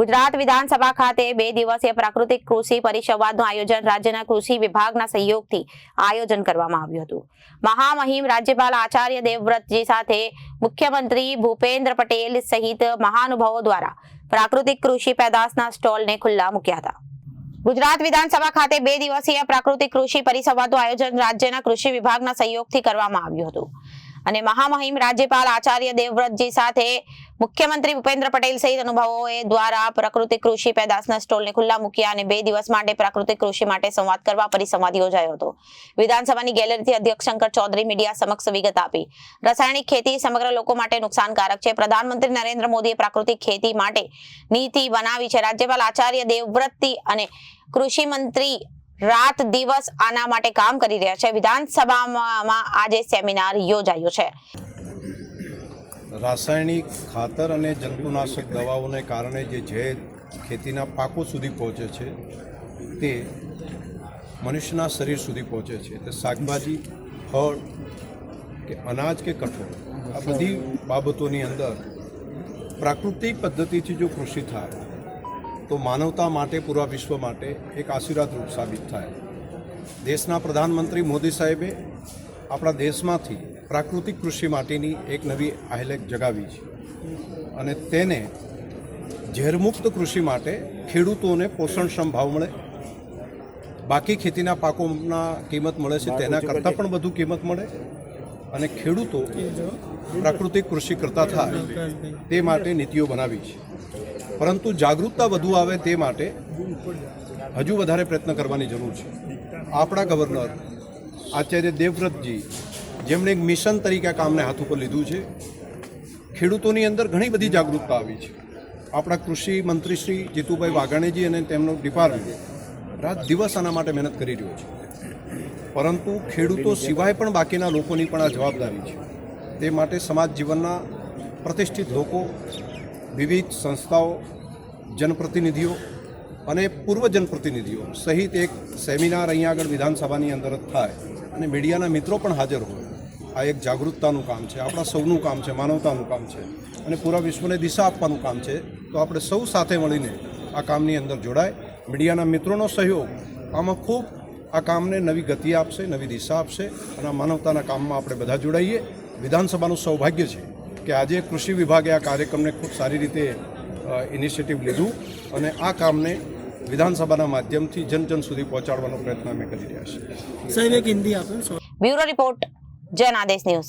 ગુજરાત વિધાનસભા ખાતે 2 દિવસીય પ્રાકૃતિક કૃષિ પરિસંવાદનું આયોજન રાજ્યના કૃષિ વિભાગના સહયોગથી આયોજન કરવામાં આવ્યું હતું। મહામહિમ રાજ્યપાલ આચાર્ય દેવવ્રતજી સાથે મુખ્યમંત્રી ભૂપેન્દ્ર પટેલ સહિત મહાનુભાવો દ્વારા પ્રાકૃતિક કૃષિ પેદાશના સ્ટોલને ખુલ્લા મૂક્યા હતા। ગુજરાત વિધાનસભા ખાતે 2 દિવસીય પ્રાકૃતિક કૃષિ પરિસંવાદનું આયોજન રાજ્યના કૃષિ વિભાગના સહયોગથી કરવામાં આવ્યું હતું અને મહામહિમ રાજ્યપાલ આચાર્ય દેવવ્રતજી સાથે મુખ્યમંત્રી ભૂપેન્દ્ર પટેલ સહિત અનુભાવોએ દ્વારા પ્રાકૃતિક કૃષિ પેદાશના સ્ટોલને ખુલ્લા મૂક્યા અને 2 દિવસ માટે પ્રાકૃતિક કૃષિ માટે સંવાદ કરવા પરિસંવાદ યોજાયો હતો। વિધાનસભાની ગેલેરીથી અધ્યક્ષ શંકર ચૌધરી મીડિયા સમક્ષ વિગત આપી। રાસાયણિક ખેતી સમગ્ર લોકો માટે નુકસાનકારક છે। પ્રધાનમંત્રી નરેન્દ્ર મોદીએ પ્રાકૃતિક ખેતી માટે નીતિ બનાવી છે। રાજ્યપાલ આચાર્ય દેવવ્રતજી અને કૃષિ મંત્રી રાત દિવસ આના માટે કામ કરી રહ્યા છે। વિધાનસભામાં આજે સેમિનાર યોજાયો છે। રાસાયણિક ખાતર અને જંતુનાશક દવાઓને કારણે જે ઝેર ખેતીના પાકો સુધી પહોંચે છે તે મનુષ્યના શરીર સુધી પહોંચે છે। તે શાકભાજી, ફળ કે અનાજ કે કઠોળ, આ બધી બાબતોની અંદર પ્રાકૃતિક પદ્ધતિથી જો કૃષિ થાય તો માનવતા માટે, પૂરા વિશ્વ માટે એક આશીર્વાદરૂપ સાબિત થાય। દેશના પ્રધાનમંત્રી મોદી સાહેબે આપણા દેશમાંથી પ્રાકૃતિક કૃષિ માટેની એક નવી આહલેખ જગાવી છે અને તેને ઝેરમુક્ત કૃષિ માટે ખેડૂતોને પોષણક્ષમ ભાવ મળે, બાકી ખેતીના પાકોના કિંમત મળે છે તેના કરતાં પણ વધુ કિંમત મળે અને ખેડૂતો પ્રાકૃતિક કૃષિ કરતા થાય તે માટે નીતિઓ બનાવી છે। પરંતુ જાગૃતતા વધુ આવે તે માટે હજુ વધારે પ્રયત્ન કરવાની જરૂર છે। આપણા ગવર્નર આચાર્ય દેવવ્રતજી જેમણે એક મિશન તરીકે આ કામને હાથ ઉપર લીધું છે, ખેડૂતોની અંદર ઘણી બધી જાગૃતતા આવી છે। આપણા કૃષિ મંત્રી શ્રી જીતુભાઈ વાઘાણીજી અને તેમનો ડિપાર્ટમેન્ટ રાત દિવસ આના માટે મહેનત કરી રહ્યો છે, પરંતુ ખેડૂતો સિવાય પણ બાકીના લોકોની પણ આ જવાબદારી છે। તે માટે સમાજ જીવનના પ્રતિષ્ઠિત લોકો, વિવિધ સંસ્થાઓ, જનપ્રતિનિધિઓ અને પૂર્વ જનપ્રતિનિધિઓ સહિત એક સેમિનાર અહીંયા આગળ વિધાનસભાની અંદર જ થાય અને મીડિયાના મિત્રો પણ હાજર હોય। આ એક જાગૃતતાનું કામ છે, આપણા સૌનું કામ છે, માનવતાનું કામ છે અને પૂરા વિશ્વને દિશા આપવાનું કામ છે। તો આપણે સૌ સાથે મળીને આ કામની અંદર જોડાય। મીડિયાના મિત્રોનો સહયોગ આમાં ખૂબ આ કામને નવી ગતિ આપશે, નવી દિશા આપશે અને આ માનવતાના કામમાં આપણે બધા જોડાઈએ। વિધાનસભાનું સૌભાગ્ય છે કે આજે કૃષિ વિભાગે આ કાર્યક્રમને ખૂબ સારી રીતે ઇનિશિયેટિવ લીધું અને આ કામને વિધાનસભાના માધ્યમથી જન જન સુધી પહોંચાડવાનો પ્રયત્ન અમે કરી રહ્યા છીએ। બ્યુરો રિપોર્ટ, જન આદેશ ન્યૂઝ।